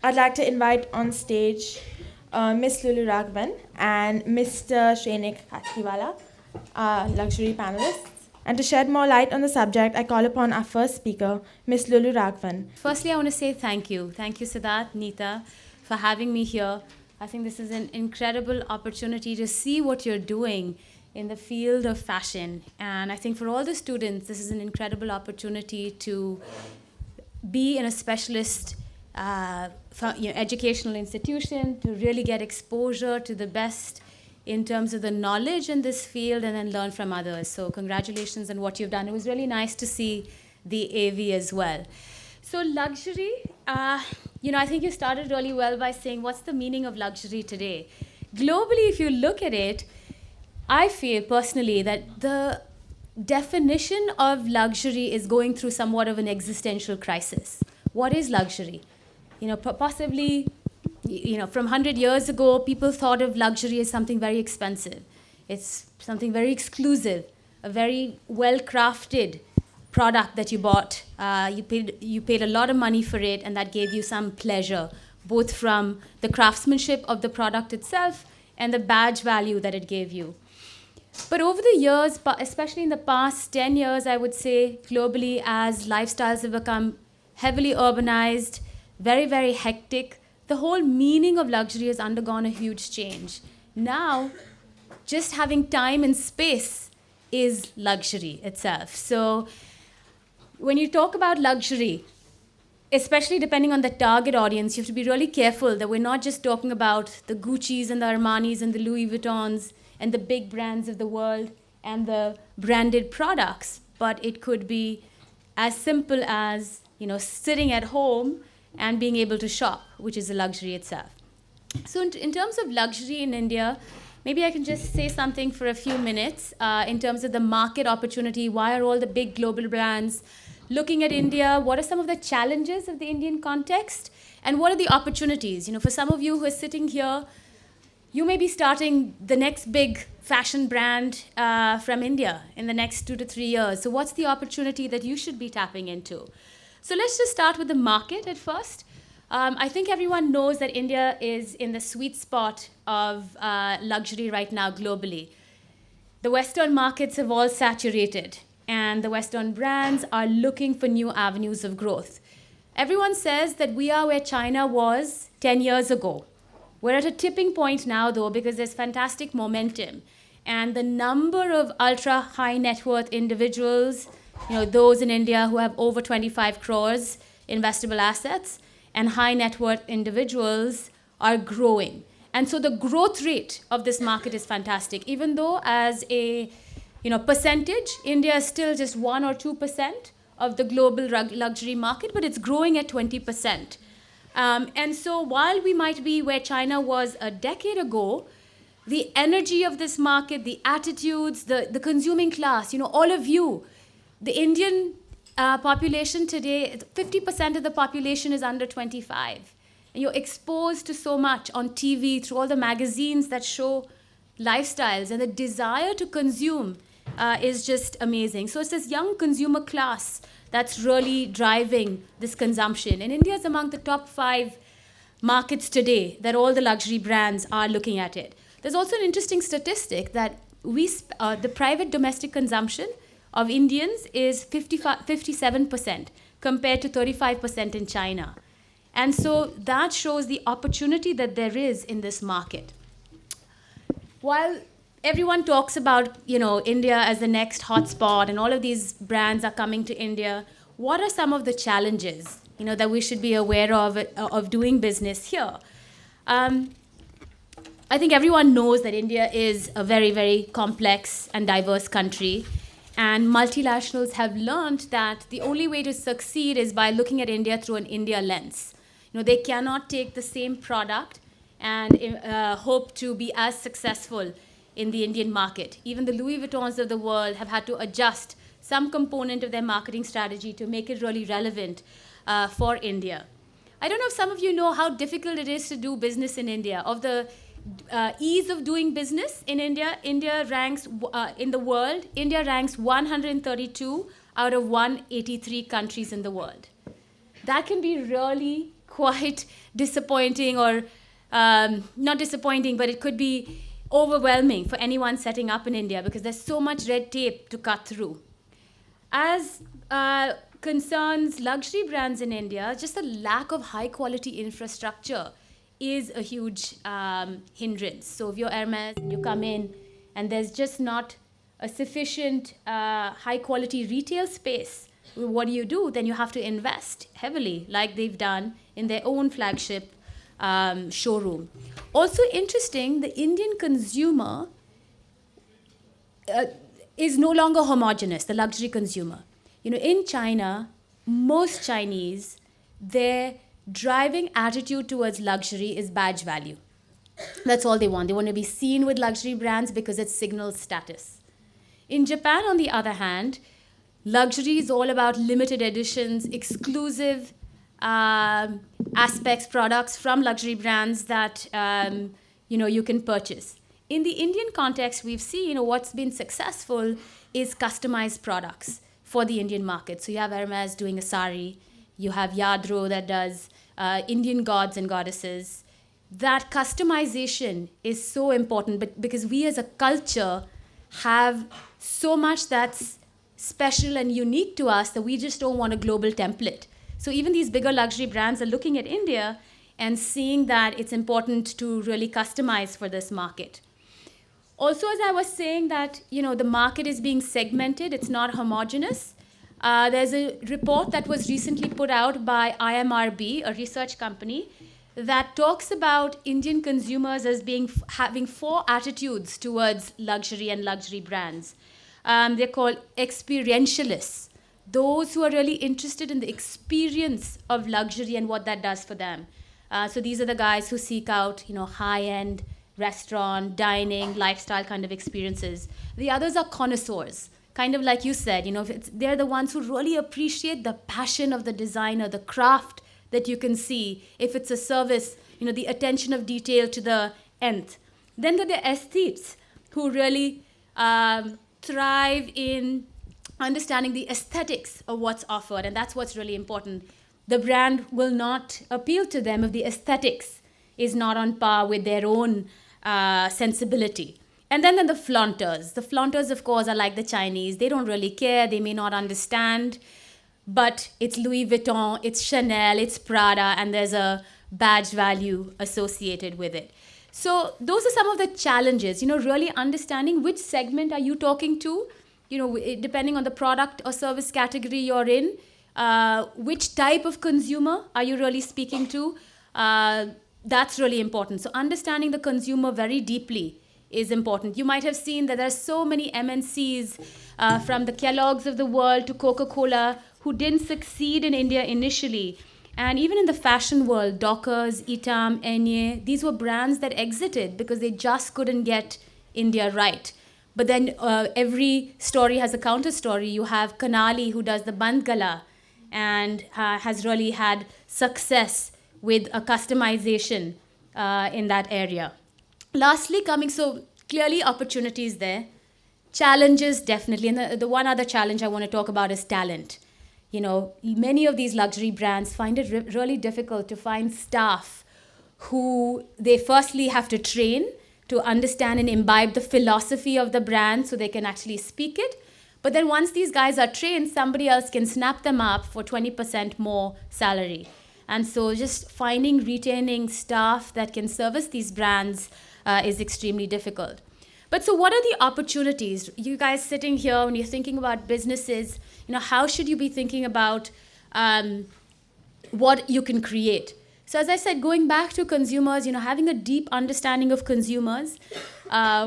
I'd like to invite on stage Miss Lulu Raghavan and Mr. Shrenik Khasgiwala, our luxury panelists. And to shed more light on the subject, I call upon our first speaker, Miss Lulu Raghavan. Firstly, I want to say thank you. Thank you, Siddharth, Neeta, for having me here. I think this is an incredible opportunity to see what you're doing in the field of fashion. And I think for all the students, this is an incredible opportunity to be in a specialist educational institution, to really get exposure to the best in terms of the knowledge in this field and then learn from others. So congratulations on what you've done. It was really nice to see the AV as well. So luxury, I think you started really well by saying, what's the meaning of luxury today? Globally, if you look at it, I feel personally that the definition of luxury is going through somewhat of an existential crisis. What is luxury? Possibly, from 100 years ago, people thought of luxury as something very expensive. It's something very exclusive, a very well-crafted product that you bought. You paid a lot of money for it, and that gave you some pleasure, both from the craftsmanship of the product itself and the badge value that it gave you. But over the years, especially in the past 10 years, I would say, globally, as lifestyles have become heavily urbanized, very, very hectic, the whole meaning of luxury has undergone a huge change. Now, just having time and space is luxury itself. So when you talk about luxury, especially depending on the target audience, you have to be really careful that we're not just talking about the Gucci's and the Armani's and the Louis Vuittons and the big brands of the world and the branded products, but it could be as simple as sitting at home and being able to shop, which is a luxury itself. So in terms of luxury in India, maybe I can just say something for a few minutes in terms of the market opportunity. Why are all the big global brands looking at India? What are some of the challenges of the Indian context? And what are the opportunities? For some of you who are sitting here, you may be starting the next big fashion brand from India in the next 2 to 3 years. So what's the opportunity that you should be tapping into? So let's just start with the market at first. I think everyone knows that India is in the sweet spot of luxury right now globally. The Western markets have all saturated, and the Western brands are looking for new avenues of growth. Everyone says that we are where China was 10 years ago. We're at a tipping point now, though, because there's fantastic momentum. And the number of ultra-high net worth individuals, those in India who have over 25 crores investable assets, and high net worth individuals are growing. And so the growth rate of this market is fantastic. Even though as a percentage, India is still just 1 or 2% of the global luxury market, but it's growing at 20%. And so while we might be where China was a decade ago, the energy of this market, the attitudes, the consuming class, all of you, the Indian population today, 50% of the population is under 25. And you're exposed to so much on TV, through all the magazines that show lifestyles, and the desire to consume is just amazing. So it's this young consumer class that's really driving this consumption. And India is among the top 5 markets today that all the luxury brands are looking at it. There's also an interesting statistic that the private domestic consumption of Indians is 57% compared to 35% in China. And so that shows the opportunity that there is in this market. While everyone talks about, India as the next hotspot and all of these brands are coming to India, what are some of the challenges, that we should be aware of doing business here? I think everyone knows that India is a very, very complex and diverse country. And multinationals have learned that the only way to succeed is by looking at India through an India lens. They cannot take the same product and hope to be as successful in the Indian market. Even the Louis Vuittons of the world have had to adjust some component of their marketing strategy to make it really relevant for India. I don't know if some of you know how difficult it is to do business in India. Of the ease of doing business in India, India ranks in the world, India ranks 132 out of 183 countries in the world. That can be really quite disappointing, or not disappointing, but it could be overwhelming for anyone setting up in India because there's so much red tape to cut through. As concerns luxury brands in India, just the lack of high quality infrastructure is a huge hindrance. So if you're Hermes and you come in and there's just not a sufficient high quality retail space, what do? Then you have to invest heavily, like they've done in their own flagship showroom. Also interesting, the Indian consumer is no longer homogenous, the luxury consumer. In China, most Chinese, their driving attitude towards luxury is badge value. That's all they want. They want to be seen with luxury brands because it signals status. In Japan, on the other hand, luxury is all about limited editions, exclusive aspects, products from luxury brands that you can purchase. In the Indian context, we've seen what's been successful is customized products for the Indian market. So you have Hermes doing a sari, you have Yadro that does Indian gods and goddesses. That customization is so important, but because we as a culture have so much that's special and unique to us that we just don't want a global template. So even these bigger luxury brands are looking at India and seeing that it's important to really customize for this market. Also, as I was saying that, the market is being segmented, it's not homogeneous. There's a report that was recently put out by IMRB, a research company, that talks about Indian consumers as having 4 attitudes towards luxury and luxury brands. They're called experientialists, those who are really interested in the experience of luxury and what that does for them. So these are the guys who seek out, high-end restaurant, dining, lifestyle kind of experiences. The others are connoisseurs, kind of like you said, they're the ones who really appreciate the passion of the designer, the craft that you can see. If it's a service, the attention of detail to the nth. Then there are the aesthetes who really thrive in understanding the aesthetics of what's offered, and that's what's really important. The brand will not appeal to them if the aesthetics is not on par with their own sensibility. And then the flaunters. The flaunters, of course, are like the Chinese. They don't really care. They may not understand. But it's Louis Vuitton, it's Chanel, it's Prada, and there's a badge value associated with it. So those are some of the challenges, really understanding which segment are you talking to, depending on the product or service category you're in, which type of consumer are you really speaking to? That's really important. So understanding the consumer very deeply is important. You might have seen that there are so many MNCs from the Kellogg's of the world to Coca-Cola who didn't succeed in India initially. And even in the fashion world, Dockers, Etam, Enye, these were brands that exited because they just couldn't get India right. But then every story has a counter story. You have Kanali, who does the Band Gala and has really had success with a customization in that area. Lastly, so clearly opportunities there. Challenges, definitely. And the one other challenge I want to talk about is talent. Many of these luxury brands find it really difficult to find staff who they firstly have to train to understand and imbibe the philosophy of the brand so they can actually speak it. But then once these guys are trained, somebody else can snap them up for 20% more salary. And so just retaining staff that can service these brands is extremely difficult. But so what are the opportunities? You guys sitting here, when you're thinking about businesses, how should you be thinking about what you can create? So as I said, going back to consumers, having a deep understanding of consumers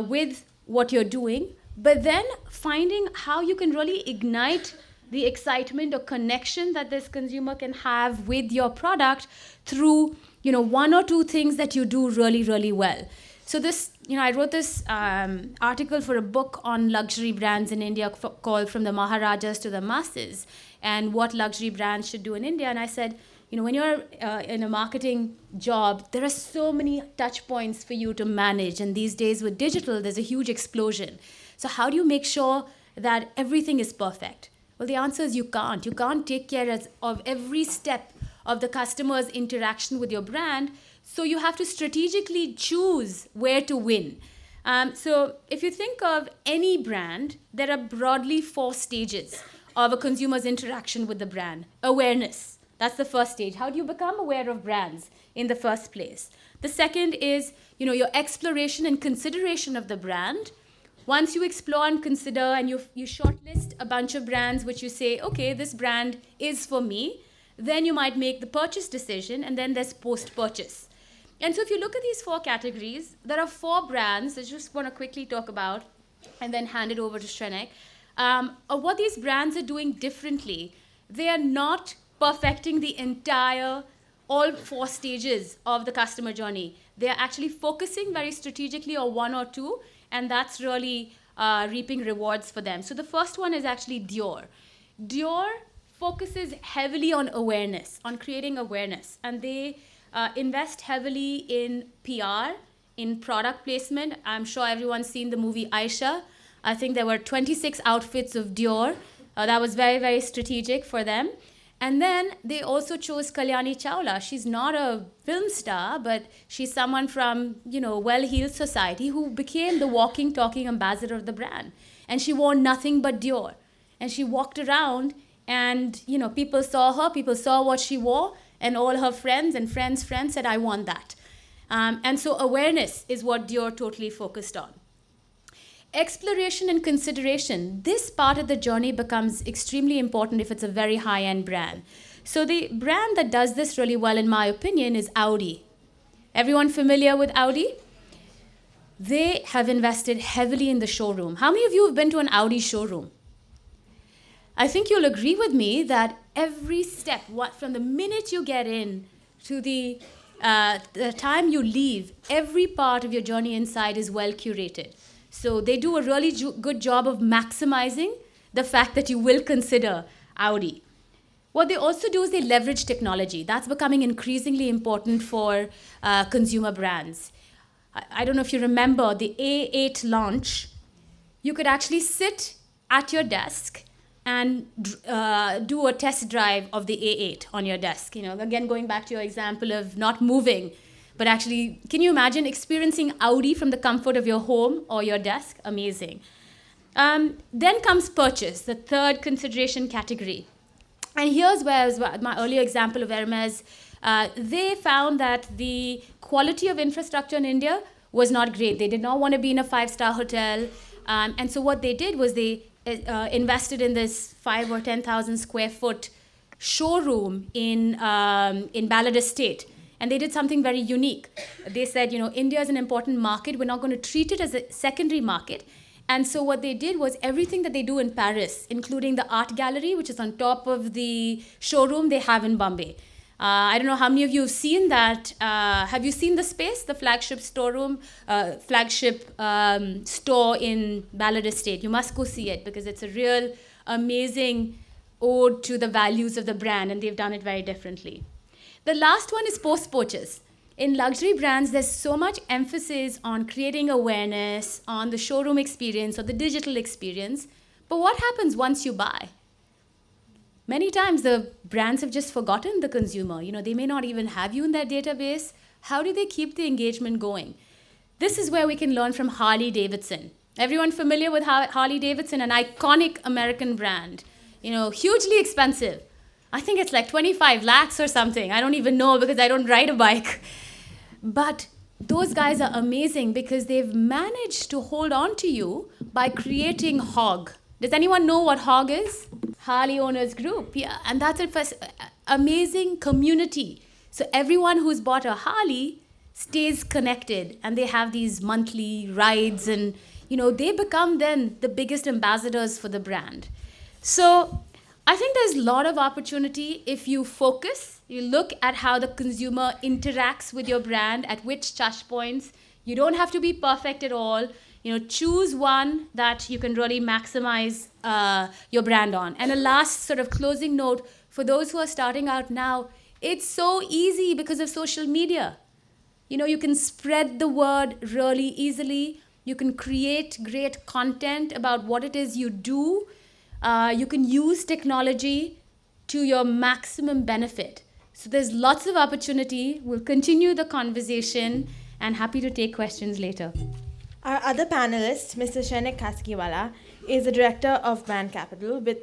with what you're doing, but then finding how you can really ignite the excitement or connection that this consumer can have with your product through, 1 or 2 things that you do really, really well. So this, I wrote this article for a book on luxury brands in India called From the Maharajas to the Masses and what luxury brands should do in India. And I said, when you're in a marketing job, there are so many touch points for you to manage. And these days with digital, there's a huge explosion. So how do you make sure that everything is perfect? Well, the answer is you can't. You can't take care of every step of the customer's interaction with your brand. So you have to strategically choose where to win. So if you think of any brand, there are broadly 4 stages of a consumer's interaction with the brand. Awareness. That's the first stage. How do you become aware of brands in the first place? The second is, your exploration and consideration of the brand. Once you explore and consider and you shortlist a bunch of brands which you say, okay, this brand is for me, then you might make the purchase decision, and then there's post-purchase. And so if you look at these 4 categories, there are 4 brands I just want to quickly talk about and then hand it over to Shrenik. What these brands are doing differently, they are not perfecting the entire, all 4 stages of the customer journey. They are actually focusing very strategically on 1 or 2, and that's really reaping rewards for them. So the first one is actually Dior. Dior focuses heavily on awareness, on creating awareness, and they invest heavily in PR, in product placement. I'm sure everyone's seen the movie Aisha. I think there were 26 outfits of Dior. That was very, very strategic for them. And then they also chose Kalyani Chawla. She's not a film star, but she's someone from, well-heeled society who became the walking, talking ambassador of the brand. And she wore nothing but Dior. And she walked around and, people saw her, people saw what she wore, and all her friends and friends' friends said, I want that. And so awareness is what Dior totally focused on. Exploration and consideration. This part of the journey becomes extremely important if it's a very high-end brand. So the brand that does this really well, in my opinion, is Audi. Everyone familiar with Audi? They have invested heavily in the showroom. How many of you have been to an Audi showroom? I think you'll agree with me that every step, from the minute you get in to the time you leave, every part of your journey inside is well curated. So they do a really good job of maximizing the fact that you will consider Audi. What they also do is they leverage technology. That's becoming increasingly important for consumer brands. I don't know if you remember the A8 launch. You could actually sit at your desk and do a test drive of the A8 on your desk. Again, going back to your example of not moving, but actually, can you imagine experiencing Audi from the comfort of your home or your desk? Amazing. Then comes purchase, the third consideration category. And here's where my earlier example of Hermes, they found that the quality of infrastructure in India was not great. They did not want to be in a 5-star hotel. And so what they did was they invested in this 5 or 10,000 square foot showroom in Ballad Estate. And they did something very unique. They said, India is an important market. We're not going to treat it as a secondary market. And so what they did was everything that they do in Paris, including the art gallery, which is on top of the showroom, they have in Bombay. I don't know how many of you have seen that. Have you seen the space, the flagship store in Ballad Estate? You must go see it because it's a real amazing ode to the values of the brand, and they've done it very differently. The last one is post-purchase. In luxury brands, there's so much emphasis on creating awareness, on the showroom experience or the digital experience. But what happens once you buy? Many times the brands have just forgotten the consumer. They may not even have you in their database. How do they keep the engagement going? This is where we can learn from Harley Davidson. Everyone familiar with Harley Davidson, an iconic American brand, hugely expensive. I think it's like 25 lakhs or something. I don't even know because I don't ride a bike. But those guys are amazing because they've managed to hold on to you by creating HOG. Does anyone know what HOG is? Harley Owners Group. Yeah, and that's an amazing community. So everyone who's bought a Harley stays connected and they have these monthly rides and, they become then the biggest ambassadors for the brand. So I think there's a lot of opportunity if you focus, you look at how the consumer interacts with your brand, at which touch points. You don't have to be perfect at all. Choose one that you can really maximize your brand on. And a last sort of closing note, for those who are starting out now, it's so easy because of social media. You can spread the word really easily. You can create great content about what it is you do. You can use technology to your maximum benefit. So there's lots of opportunity. We'll continue the conversation and happy to take questions later. Our other panelist, Mr. Shrenik Khasgiwala, is the director of Brand Capital with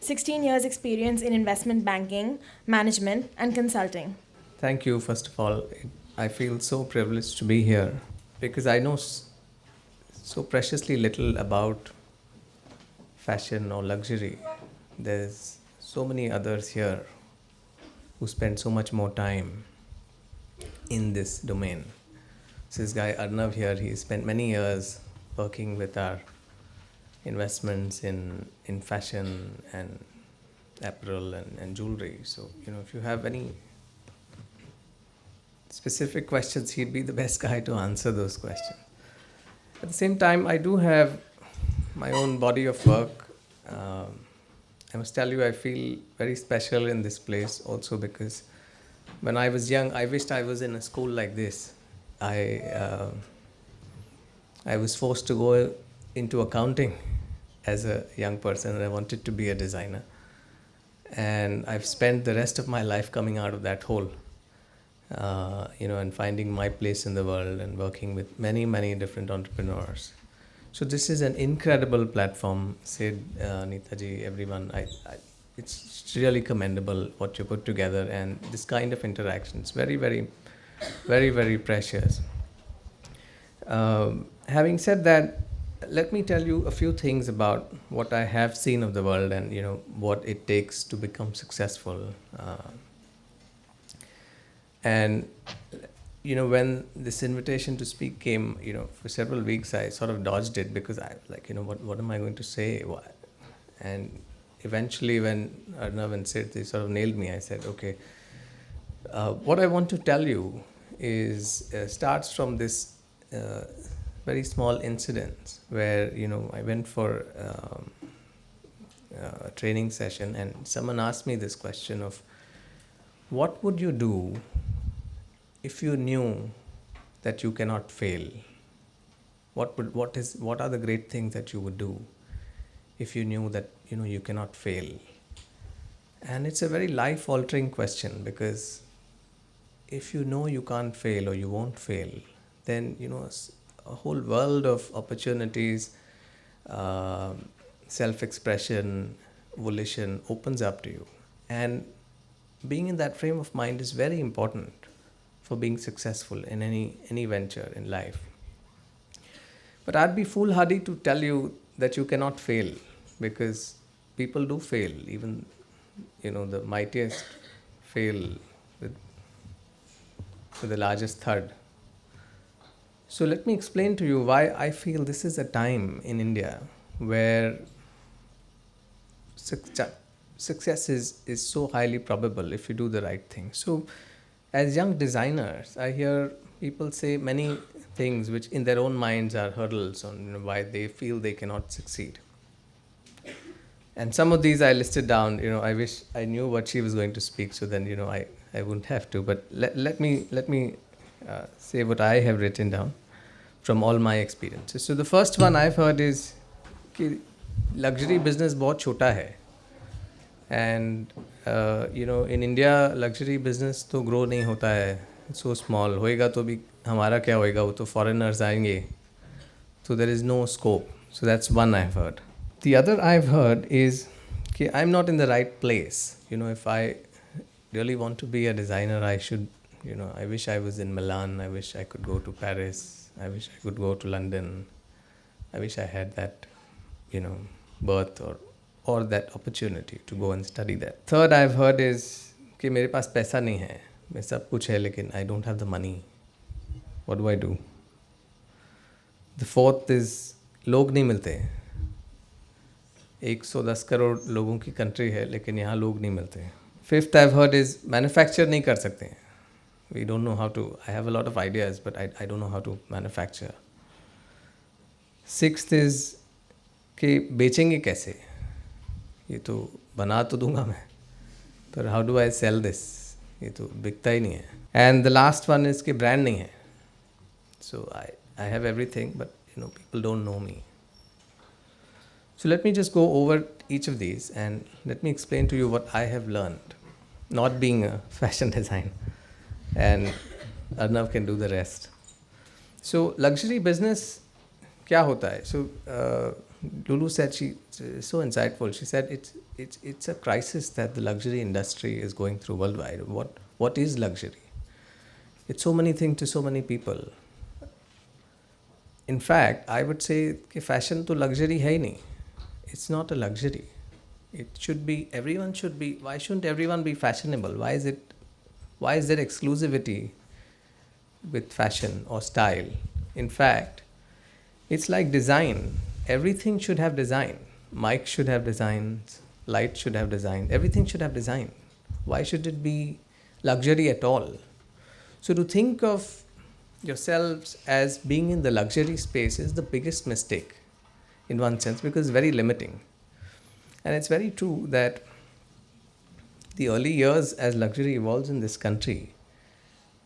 16 years experience in investment banking, management, and consulting. Thank you, first of all. I feel so privileged to be here because I know so preciously little about fashion or luxury. There's so many others here who spend so much more time in this domain. So this guy Arnav here, he spent many years working with our investments in fashion and apparel and jewelry. So, if you have any specific questions, he'd be the best guy to answer those questions. At the same time, I do have my own body of work. I must tell you, I feel very special in this place also because when I was young, I wished I was in a school like this. I was forced to go into accounting as a young person, and I wanted to be a designer. And I've spent the rest of my life coming out of that hole, and finding my place in the world and working with many, many different entrepreneurs. So this is an incredible platform, Sid, Neetaji, everyone. It's really commendable what you put together, and this kind of interaction. It's very, very, very, very precious. Having said that, let me tell you a few things about what I have seen of the world and what it takes to become successful. And when this invitation to speak came, for several weeks I sort of dodged it because I was like, what am I going to say? And eventually when Arnav and Sid, they sort of nailed me, I said, okay, what I want to tell you is starts from this very small incident where, I went for a training session and someone asked me this question of, what would you do if you knew that you cannot fail? What are the great things that you would do if you knew that you cannot fail? And it's a very life-altering question because if you know you can't fail or you won't fail, then a whole world of opportunities, self-expression, volition opens up to you. And being in that frame of mind is very important for being successful in any venture in life. But I'd be foolhardy to tell you that you cannot fail because people do fail. Even the mightiest fail with the largest thud. So let me explain to you why I feel this is a time in India where success is so highly probable if you do the right thing. So as young designers, I hear people say many things which in their own minds are hurdles on why they feel they cannot succeed. And some of these I listed down. I wish I knew what she was going to speak, so then I wouldn't have to. But let me say what I have written down from all my experiences. So the first one I've heard is कि luxury business बहुत छोटा है. And in India luxury business तो grow नहीं होता है. It's so small. होएगा तो भी हमारा क्या होएगा, वो तो foreigners आएंगे. So there is no scope. So that's one I've heard. The other I've heard is कि I'm not in the right place. If I really want to be a designer, I should, I wish I was in Milan. I wish I could go to Paris. I wish I could go to London. I wish I had that, birth or that opportunity to go and study that. Third I've heard is कि मेरे पास पैसा नहीं है. मैं सब कुछ है लेकिन I don't have the money. What do I do? The fourth is लोग नहीं मिलते. 110 करोड़ लोगों की कंट्री है लेकिन यहाँ लोग नहीं मिलते. Fifth I've heard is manufacture नहीं कर सकते. We don't know how to. I have a lot of ideas but I don't know how to manufacture. Sixth is कि बेचेंगे कैसे? ये तो बना तो दूंगा मैं पर how do I sell this? ये तो बिकता ही नहीं है. And the last one is कि brand नहीं है. So I have everything but people don't know me. So let me just go over each of these and let me explain to you what I have learned. not being a fashion designer, and Arnav can do the rest. So luxury business, kya hota hai? So Lulu said, she so insightful. She said it's a crisis that the luxury industry is going through worldwide. What is luxury? It's so many things to so many people. In fact, I would say कि fashion तो luxury है ही नहीं. It's not a luxury. It should be, everyone should be, why shouldn't everyone be fashionable? Why is there exclusivity with fashion or style? In fact, it's like design. Everything should have design. Mic should have designs, light should have design, everything should have design. Why should it be luxury at all? So to think of yourselves as being in the luxury space is the biggest mistake in one sense, because it's very limiting. And it's very true that the early years as luxury evolves in this country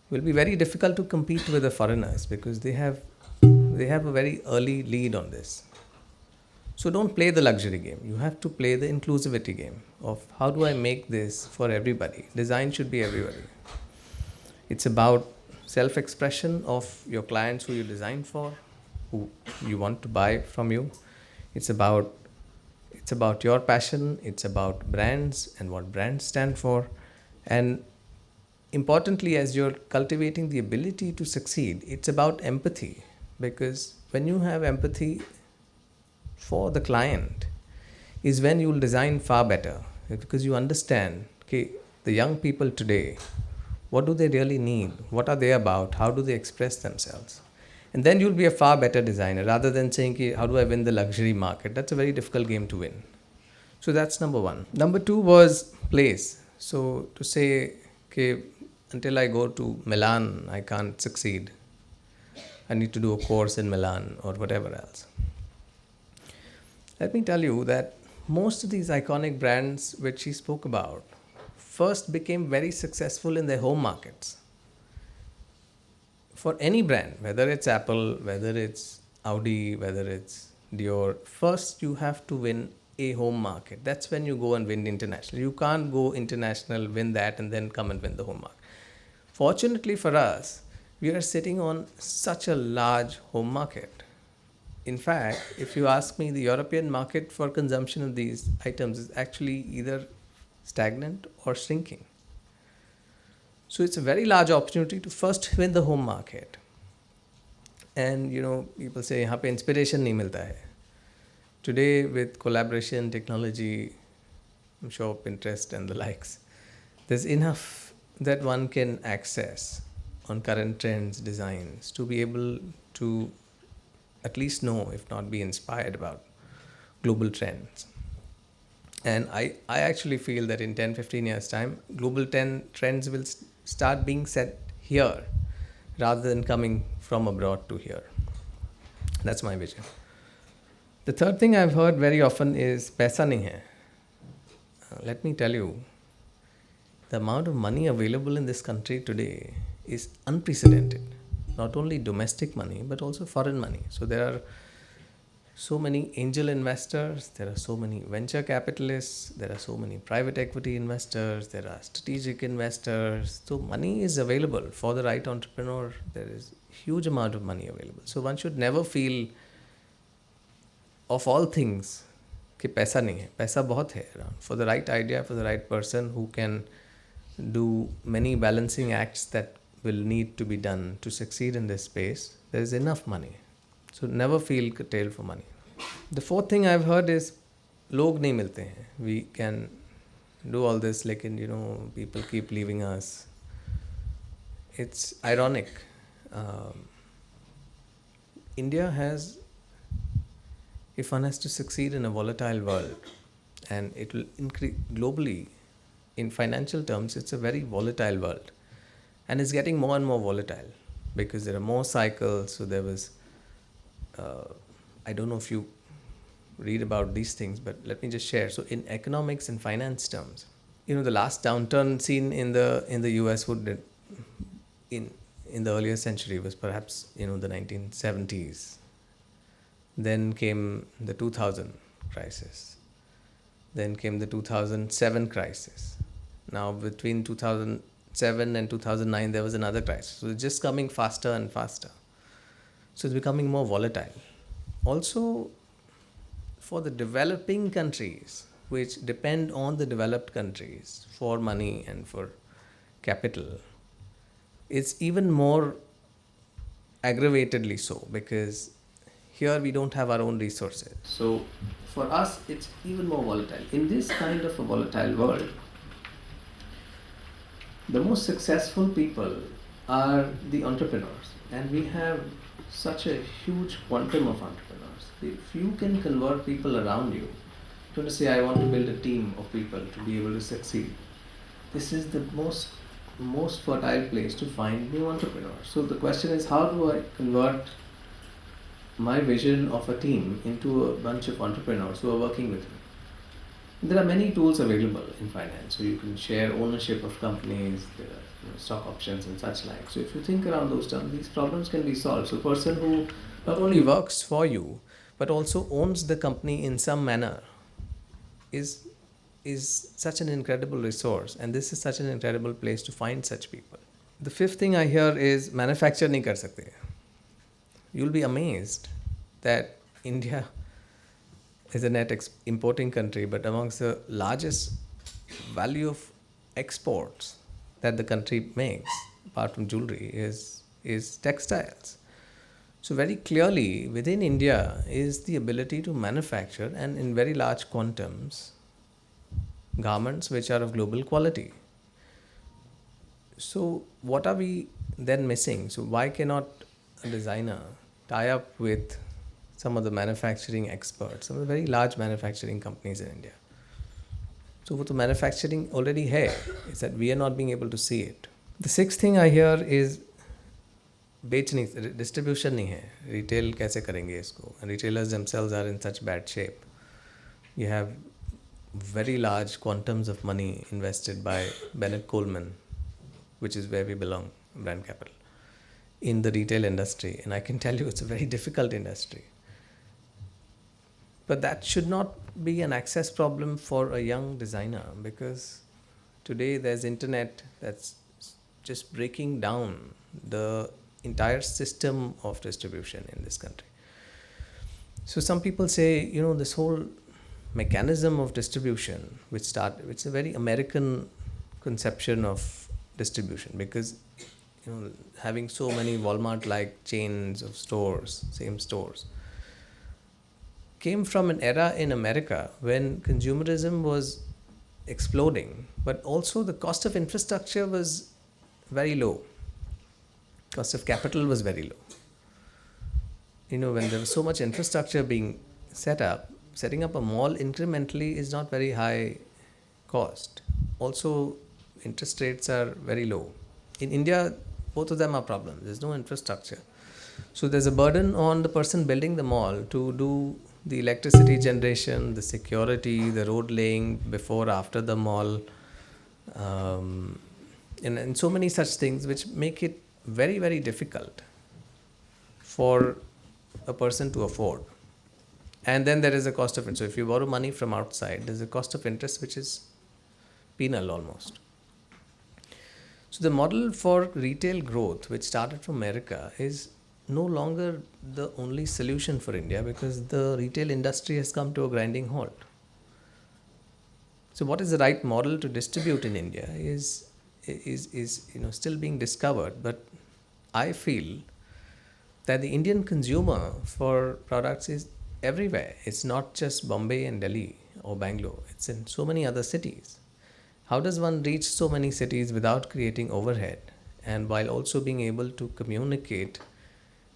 will be very difficult to compete with the foreigners, because they have a very early lead on this. So don't play the luxury game. You have to play the inclusivity game of how do I make this for everybody. Design should be everybody. It's about self-expression of your clients who you design for, who you want to buy from you. It's about your passion. It's about brands and what brands stand for. And importantly, as you're cultivating the ability to succeed, it's about empathy. Because when you have empathy for the client is when you will design far better. Because you understand, okay, the young people today, what do they really need? What are they about? How do they express themselves? And then you'll be a far better designer rather than saying, okay, how do I win the luxury market? That's a very difficult game to win. So that's number one. Number two was place. So to say, okay, until I go to Milan, I can't succeed. I need to do a course in Milan or whatever else. Let me tell you that most of these iconic brands which she spoke about first became very successful in their home markets. For any brand, whether it's Apple, whether it's Audi, whether it's Dior, first you have to win a home market. That's when you go and win international. You can't go international, win that, and then come and win the home market. Fortunately for us, we are sitting on such a large home market. In fact, if you ask me, the European market for consumption of these items is actually either stagnant or shrinking. So it's a very large opportunity to first win the home market. And people say, यहाँ पे inspiration नहीं मिलता है. Today with collaboration, technology, I'm sure Pinterest and the likes, there's enough that one can access on current trends, designs, to be able to at least know, if not be inspired about global trends. And I actually feel that in 10-15 years time, global trends will start being set here rather than coming from abroad to here. That's my vision. The third thing I've heard very often is paisa nahi hai. Let me tell you, the amount of money available in this country today is unprecedented. Not only domestic money, but also foreign money. So there are so many angel investors, there are so many venture capitalists, there are so many private equity investors, there are strategic investors. So money is available for the right entrepreneur. There is huge amount of money available. So one should never feel, of all things, कि पैसा नहीं है. पैसा बहुत है around. For the right idea, for the right person who can do many balancing acts that will need to be done to succeed in this space, there is enough money. So never feel curtailed for money. The fourth thing I've heard is log nahi milte hain. We can do all this, lekin people keep leaving us. It's ironic. India has, if one has to succeed in a volatile world, and it will increase globally, in financial terms, it's a very volatile world. And it's getting more and more volatile because there are more cycles. So there was, I don't know if you read about these things, but let me just share. So in economics and finance terms, the last downturn seen in the US would in the earlier century was perhaps the 1970s. Then came the 2000 crisis. Then came the 2007 crisis. Now between 2007 and 2009 there was another crisis. So it's just coming faster and faster. So it's becoming more volatile. Also, for the developing countries, which depend on the developed countries for money and for capital, it's even more aggravatedly so, because here we don't have our own resources. So for us, it's even more volatile. In this kind of a volatile world, the most successful people are the entrepreneurs, and we have such a huge quantum of entrepreneurs. If you can convert people around you to say, I want to build a team of people to be able to succeed, this is the most fertile place to find new entrepreneurs. So the question is, how do I convert my vision of a team into a bunch of entrepreneurs who are working with me? There are many tools available in finance, so you can share ownership of companies, there are stock options and such like. So if you think around those terms, these problems can be solved. So a person who not only works for you, but also owns the company in some manner is such an incredible resource, and this is such an incredible place to find such people. The fifth thing I hear is manufacture nahi kar sakte. You'll be amazed that India is a net importing country, but amongst the largest value of exports that the country makes, apart from jewelry, is textiles. So very clearly within India is the ability to manufacture, and in very large quantums, garments which are of global quality. So what are we then missing? So why cannot a designer tie up with some of the manufacturing experts, some of the very large manufacturing companies in India? So what the manufacturing already hai, is that we are not being able to see it. The sixth thing I hear is distribution nahi hai. Retail kaise karenge isko? And retailers themselves are in such bad shape. You have very large quantums of money invested by Bennett Coleman, which is where we belong, brand capital, in the retail industry. And I can tell you it's a very difficult industry. But that should not be an access problem for a young designer, because today there's internet that's just breaking down the entire system of distribution in this country. So some people say, this whole mechanism of distribution, which it's a very American conception of distribution, because having so many Walmart-like chains of stores, same stores, came from an era in America when consumerism was exploding, but also the cost of infrastructure was very low. Cost of capital was very low. When there was so much infrastructure being set up, setting up a mall incrementally is not very high cost. Also, interest rates are very low. In India, both of them are problems. There's no infrastructure. So there's a burden on the person building the mall to do the electricity generation, the security, the road laying before, after the mall, and so many such things which make it very, very difficult for a person to afford. And then there is a cost of it. So if you borrow money from outside, there's a cost of interest which is penal almost. So the model for retail growth, which started from America, is no longer the only solution for India, because the retail industry has come to a grinding halt. So what is the right model to distribute in India is still being discovered. But I feel that the Indian consumer for products is everywhere. It's not just Bombay and Delhi or Bangalore. It's in so many other cities. How does one reach so many cities without creating overhead, and while also being able to communicate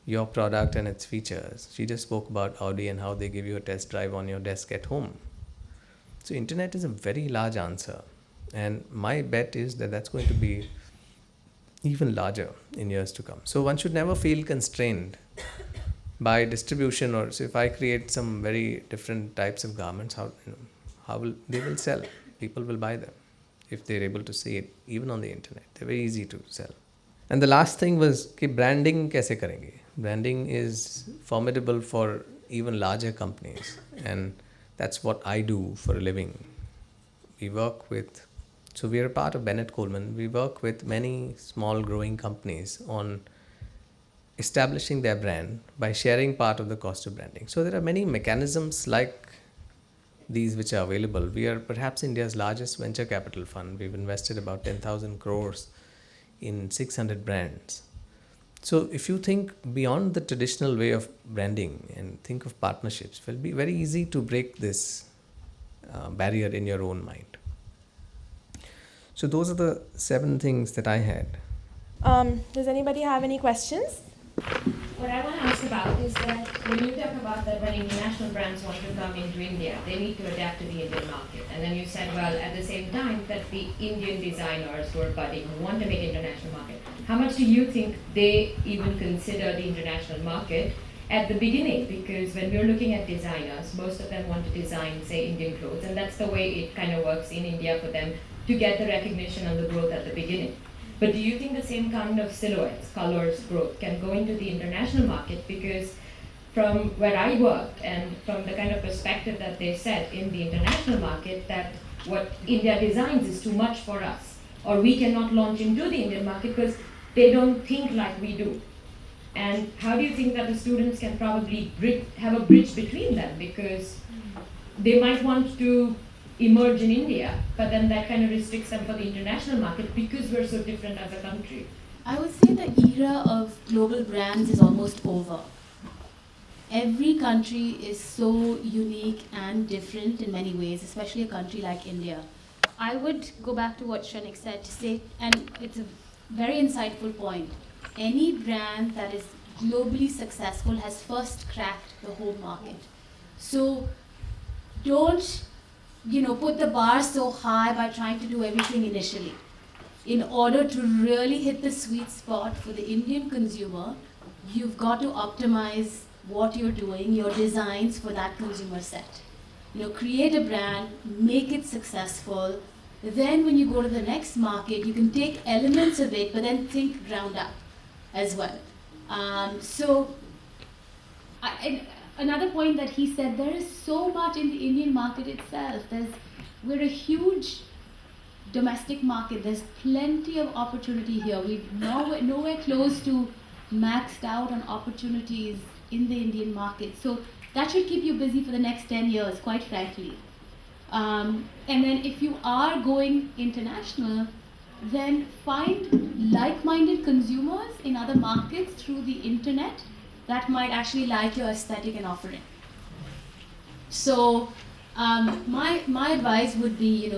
your product and its features? She just spoke about Audi and how they give you a test drive on your desk at home. So internet is a very large answer, and my bet is that that's going to be even larger in years to come. So one should never feel constrained by distribution, or so if I create some very different types of garments, how will they will sell? People will buy them if they're able to see it even on the internet. They're very easy to sell. And the last thing was कि branding कैसे करेंगे? Branding is formidable for even larger companies, and that's what I do for a living. We work with So we are part of Bennett Coleman. We work with many small growing companies on establishing their brand by sharing part of the cost of branding. So there are many mechanisms like these which are available. We are perhaps India's largest venture capital fund. We've invested about 10,000 crores in 600 brands. So if you think beyond the traditional way of branding and think of partnerships, it will be very easy to break this barrier in your own mind. So those are the 7 things that I had. Does anybody have any questions? What I want to ask about is that when you talk about that when international brands want to come into India, they need to adapt to the Indian market. And then you said, well, at the same time, that the Indian designers who are budding, who want to make international market, how much do you think they even consider the international market at the beginning? Because when we're looking at designers, most of them want to design, say, Indian clothes, and that's the way it kind of works in India for them to get the recognition and the growth at the beginning. But do you think the same kind of silhouettes, colors, growth can go into the international market? Because from where I worked and from the kind of perspective that they set in the international market, that what India designs is too much for us, or we cannot launch into the Indian market because they don't think like we do. And how do you think that the students can probably have a bridge between them? Because they might want to emerge in India, but then that kind of restricts them for the international market because we're so different as a country. I would say the era of global brands is almost over. Every country is so unique and different in many ways, especially a country like India. I would go back to what Shrenik said to say, and it's a very insightful point. Any brand that is globally successful has first cracked the home market. So don't put the bar so high by trying to do everything initially. In order to really hit the sweet spot for the Indian consumer, you've got to optimize what you're doing, your designs for that consumer set. Create a brand, make it successful. Then when you go to the next market, you can take elements of it, but then think ground up as well. Another point that he said, there is so much in the Indian market itself. We're a huge domestic market. There's plenty of opportunity here. We're nowhere close to maxed out on opportunities in the Indian market. So that should keep you busy for the next 10 years, quite frankly. And then if you are going international, then find like-minded consumers in other markets through the internet that might actually like your aesthetic and offering. So my advice would be,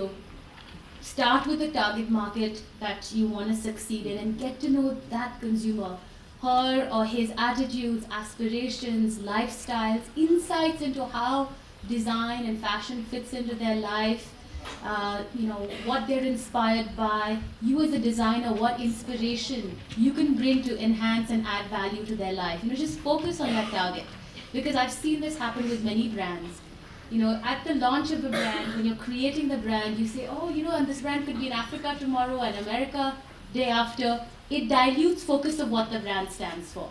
start with the target market that you want to succeed in and get to know that consumer, her or his attitudes, aspirations, lifestyles, insights into how design and fashion fits into their life, what they're inspired by. You as a designer, what inspiration you can bring to enhance and add value to their life. Just focus on that target. Because I've seen this happen with many brands. At the launch of a brand, when you're creating the brand, you say, and this brand could be in Africa tomorrow and America day after. It dilutes focus of what the brand stands for.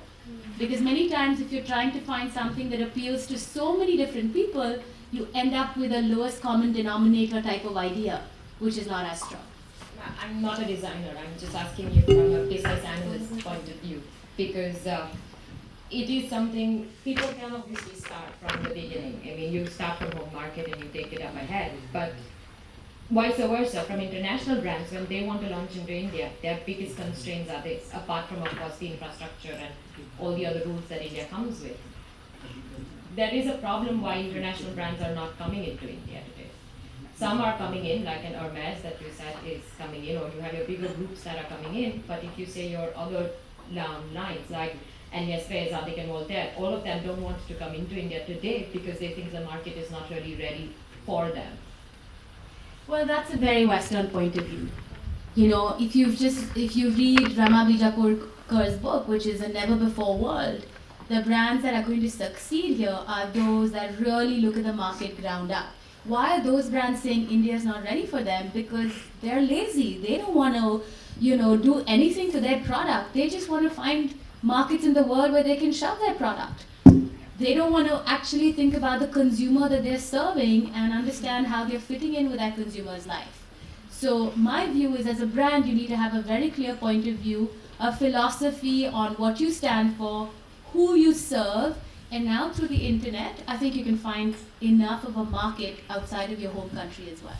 Because many times if you're trying to find something that appeals to so many different people, you end up with a lowest common denominator type of idea, which is not as strong. I'm not a designer, I'm just asking you from a business analyst point of view, because it is something people can obviously start from the beginning. I mean, you start from home market and you take it up ahead, but vice versa, from international brands, when they want to launch into India, their biggest constraints are this, apart from, of course, the infrastructure and all the other rules that India comes with. There is a problem why international brands are not coming into India today. Some are coming in, like an Hermes that you said is coming in, or you have your bigger groups that are coming in, but if you say your other lines, like Agnès Rey, Zadig and Voltaire, all of them don't want to come into India today because they think the market is not really ready for them. Well, that's a very Western point of view. If you read Rama Bijaporkar's book, which is A Never Before World, the brands that are going to succeed here are those that really look at the market ground up. Why are those brands saying India is not ready for them? Because they're lazy. They don't want to, do anything to their product. They just want to find markets in the world where they can shove their product. They don't want to actually think about the consumer that they're serving and understand how they're fitting in with that consumer's life. So my view is, as a brand, you need to have a very clear point of view, a philosophy on what you stand for, who you serve, and now through the internet, I think you can find enough of a market outside of your home country as well.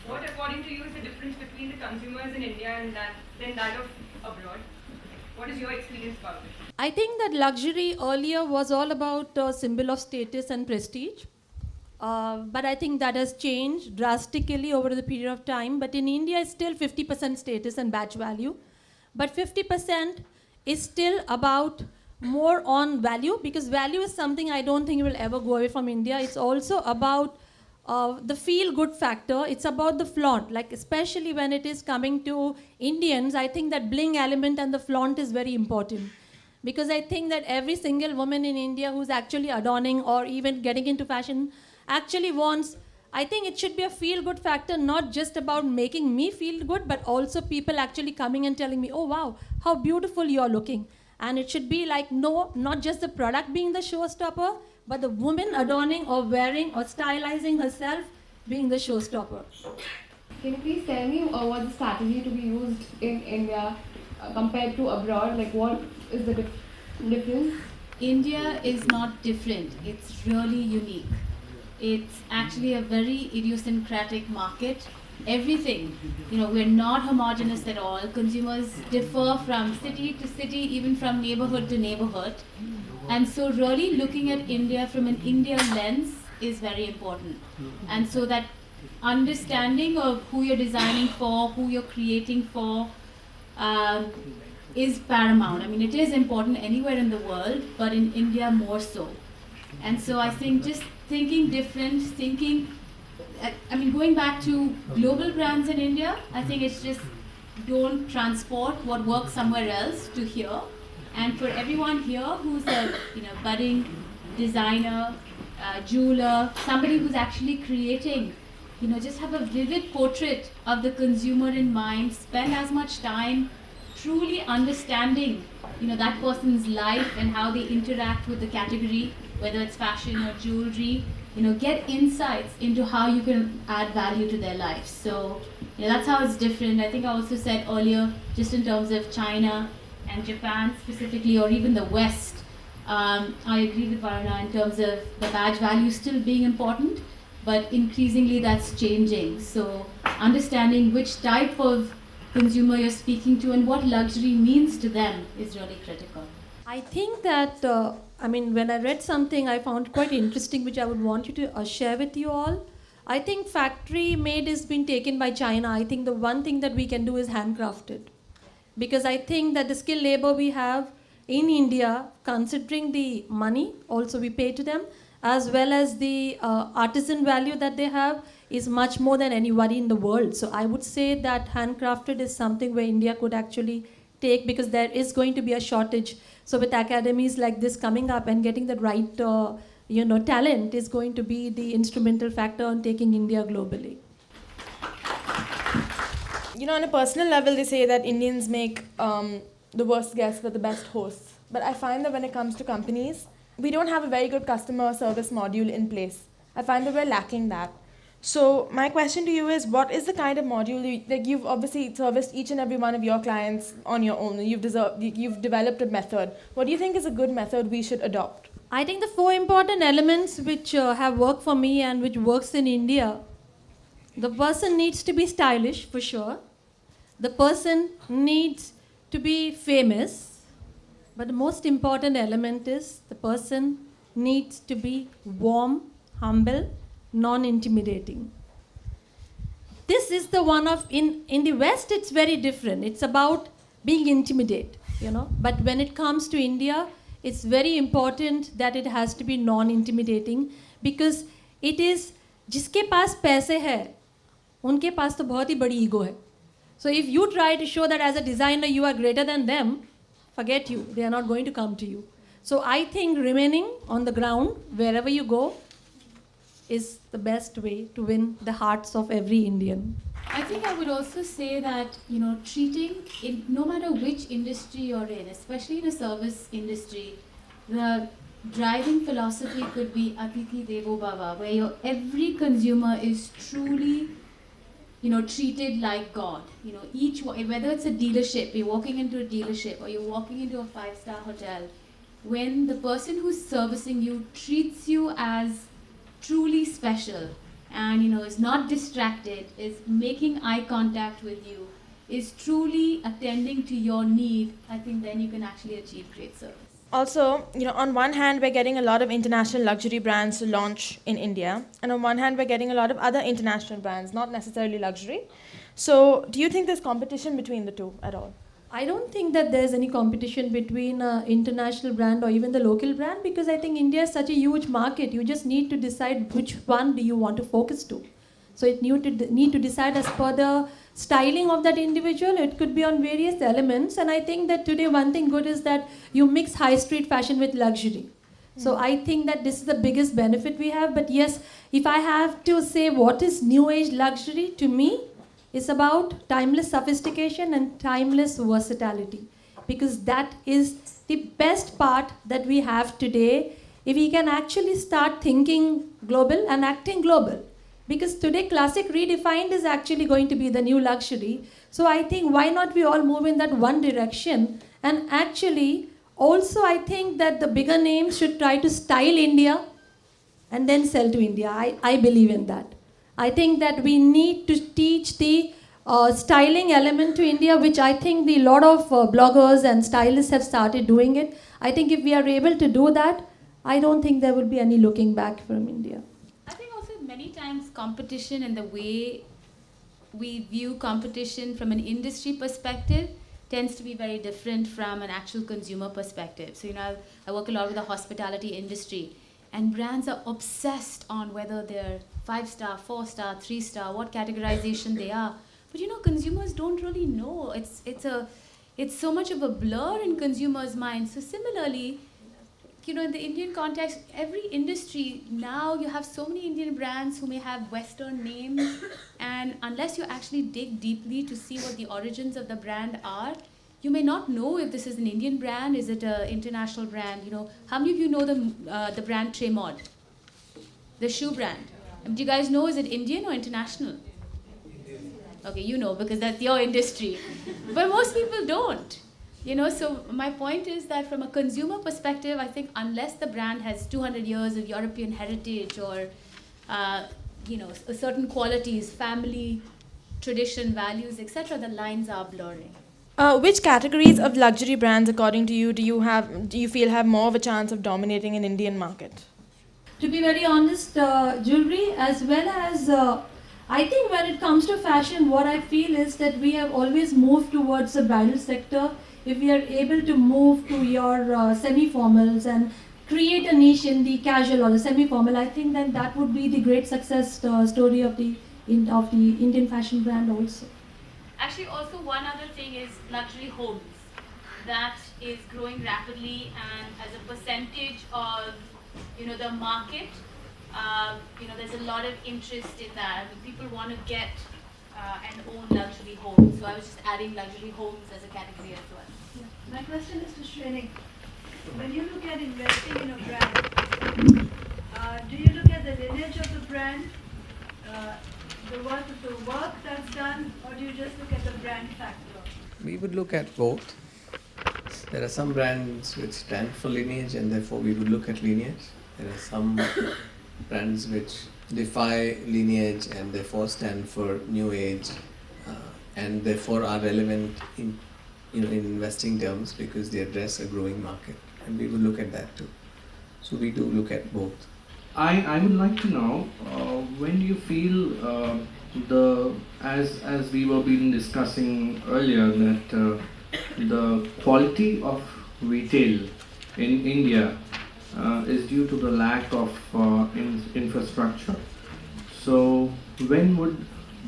What, according to you, is the difference between the consumers in India and that of abroad? What is your experience about it? I think that luxury earlier was all about a symbol of status and prestige. But I think that has changed drastically over the period of time. But in India, it's still 50% status and badge value. But 50% is still about more on value, because value is something I don't think will ever go away from India. It's also about the feel-good factor. It's about the flaunt, like especially when it is coming to Indians, I think that bling element and the flaunt is very important. Because I think that every single woman in India who's actually adorning or even getting into fashion actually wants, I think it should be a feel-good factor, not just about making me feel good, but also people actually coming and telling me, oh wow, how beautiful you're looking. And it should be like, no, not just the product being the showstopper, but the woman adorning or wearing or stylizing herself being the showstopper. Can you please tell me what's the strategy to be used in India compared to abroad? Like, what is the difference? India is not different. It's really unique. It's actually a very idiosyncratic market. Everything, we're not homogenous at all. Consumers differ from city to city, even from neighborhood to neighborhood. And so really looking at India from an India lens is very important. And so that understanding of who you're designing for, who you're creating for, is paramount. I mean, it is important anywhere in the world, but in India more so. And so I think just thinking different, going back to global brands in India, I think it's just don't transport what works somewhere else to here. And for everyone here who's a budding designer, jeweler, somebody who's actually creating, just have a vivid portrait of the consumer in mind, spend as much time truly understanding that person's life and how they interact with the category, whether it's fashion or jewelry, get insights into how you can add value to their lives. So that's how it's different. I think I also said earlier, just in terms of China and Japan specifically, or even the West, I agree with Varna in terms of the badge value still being important, but increasingly that's changing. So understanding which type of consumer you're speaking to and what luxury means to them is really critical. I think that, when I read something I found quite interesting, which I would want you to share with you all. I think factory made has been taken by China. I think the one thing that we can do is handcrafted. Because I think that the skilled labor we have in India, considering the money also we pay to them, as well as the artisan value that they have, is much more than anybody in the world. So I would say that handcrafted is something where India could actually take, because there is going to be a shortage. So with academies like this coming up and getting the right talent is going to be the instrumental factor in taking India globally. On a personal level, they say that Indians make the worst guests but the best hosts. But I find that when it comes to companies, we don't have a very good customer service module in place. I find that we're lacking that. So my question to you is, what is the kind of module you've obviously serviced each and every one of your clients on your own. You've developed a method. What do you think is a good method we should adopt? I think the 4 important elements which have worked for me and which works in India. The person needs to be stylish, for sure. The person needs to be famous. But the most important element is the person needs to be warm, humble, non-intimidating. This is the one of, in the West, it's very different. It's about being intimidate, But when it comes to India, it's very important that it has to be non-intimidating, because it is, जिसके पास पैसे है, उनके पास तो बहुत ही बड़ी ego है. So if you try to show that as a designer you are greater than them, forget you. They are not going to come to you. So I think remaining on the ground, wherever you go, is the best way to win the hearts of every Indian. I think I would also say that, treating, no matter which industry you're in, especially in a service industry, the driving philosophy could be Atithi Devo Bhava, where every consumer is truly, treated like God. Whether it's a dealership, you're walking into a dealership or you're walking into a 5-star hotel, when the person who's servicing you treats you as truly special and is not distracted, is making eye contact with you, is truly attending to your need, I think then you can actually achieve great service. Also, on one hand, we're getting a lot of international luxury brands to launch in India, and on one hand, we're getting a lot of other international brands, not necessarily luxury. So, do you think there's competition between the two at all? I don't think that there's any competition between an international brand or even the local brand, because I think India is such a huge market. You just need to decide which one do you want to focus to. So it need to decide as per the styling of that individual. It could be on various elements, and I think that today one thing good is that you mix high street fashion with luxury. So I think that this is the biggest benefit we have. But yes, if I have to say what is new age luxury, to me, it's about timeless sophistication and timeless versatility, because that is the best part that we have today. If we can actually start thinking global and acting global. Because today classic redefined is actually going to be the new luxury. So I think why not we all move in that one direction, and actually also I think that the bigger names should try to style India and then sell to India. I believe in that. I think that we need to teach the styling element to India, which I think the lot of bloggers and stylists have started doing it. I think if we are able to do that, I don't think there will be any looking back from India. Many times competition and the way we view competition from an industry perspective tends to be very different from an actual consumer perspective. So, I work a lot with the hospitality industry, and brands are obsessed on whether they're 5-star, 4-star, 3-star, what categorization they are. But, consumers don't really know. It's so much of a blur in consumers' minds. So similarly, in the Indian context, every industry, now you have so many Indian brands who may have Western names, and unless you actually dig deeply to see what the origins of the brand are, you may not know if this is an Indian brand, is it an international brand. How many of you know the brand Tremod? The shoe brand. Do you guys know, is it Indian or international? Okay, because that's your industry. But most people don't. So my point is that from a consumer perspective, I think unless the brand has 200 years of European heritage or, certain qualities, family, tradition, values, etc., the lines are blurring. Which categories of luxury brands, according to you, do you feel have more of a chance of dominating an Indian market? To be very honest, jewelry as well as, I think when it comes to fashion, what I feel is that we have always moved towards the bridal sector. If we are able to move to your semi-formals and create a niche in the casual or the semi-formal, I think then that would be the great success story of the Indian fashion brand also. Actually, also one other thing is luxury homes. That is growing rapidly, and as a percentage of the market, there's a lot of interest in that. People want to get and own luxury homes. So I was just adding luxury homes as a category as well. My question is to Shrenik. When you look at investing in a brand, do you look at the lineage of the brand, the work that's done, or do you just look at the brand factor? We would look at both. There are some brands which stand for lineage, and therefore we would look at lineage. There are some brands which defy lineage and therefore stand for new age, and therefore are relevant in investing terms because they address a growing market, and we will look at that too. So we do look at both. I would like to know when do you feel as we were been discussing earlier that the quality of retail in India is due to the lack of infrastructure. So when would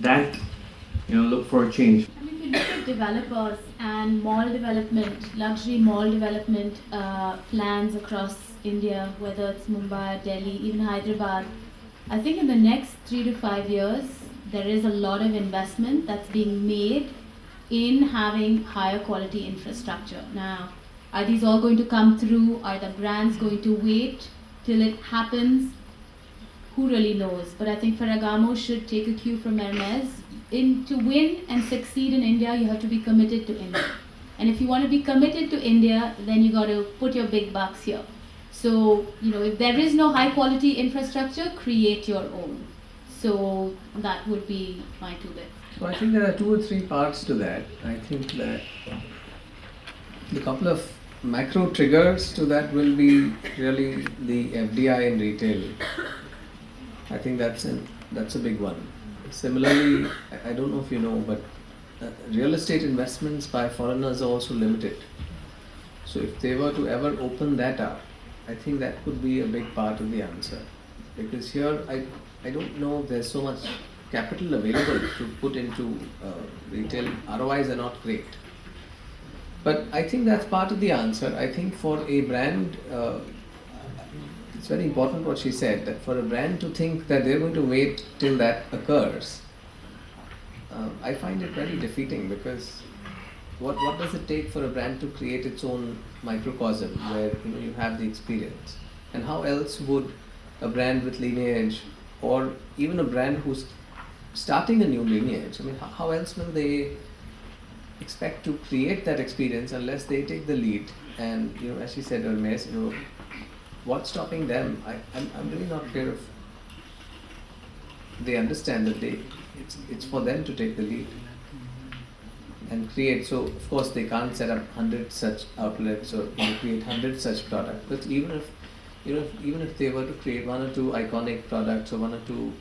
that look for a change? I mean, if you look at developers and mall development, luxury mall development plans across India, whether it's Mumbai, Delhi, even Hyderabad, I think in the next 3 to 5 years, there is a lot of investment that's being made in having higher quality infrastructure. Now, Are these all going to come through? Are the brands going to wait till it happens? Who really knows? But I think Ferragamo should take a cue from Hermes. To win and succeed in India, you have to be committed to India. And if you want to be committed to India, then you got to put your big bucks here. So, if there is no high quality infrastructure, create your own. So that would be my 2 bits. So I think there are 2 or 3 parts to that. I think that the couple of macro triggers to that will be really the FDI in retail. I think that's a big one. Similarly, I don't know if you know, but real estate investments by foreigners are also limited. So if they were to ever open that up, I think that could be a big part of the answer. Because here, I don't know if there's so much capital available to put into retail. ROIs are not great. But I think that's part of the answer. I think for a brand, it's very important what she said, that for a brand to think that they're going to wait till that occurs, I find it very defeating, because what does it take for a brand to create its own microcosm where you have the experience? And how else would a brand with lineage, or even a brand who's starting a new lineage, how else will they expect to create that experience unless they take the lead? And as she said, Hermes, what's stopping them? I'm really not clear if they understand that it's for them to take the lead and create. So of course they can't set up 100 such outlets or create 100 such products. But even if they were to create 1 or 2 iconic products or 1 or 2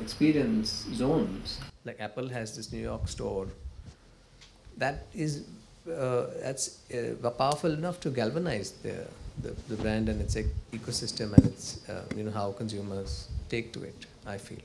experience zones, like Apple has this New York store, that's powerful enough to galvanize the brand and its ecosystem and its how consumers take to it, I feel.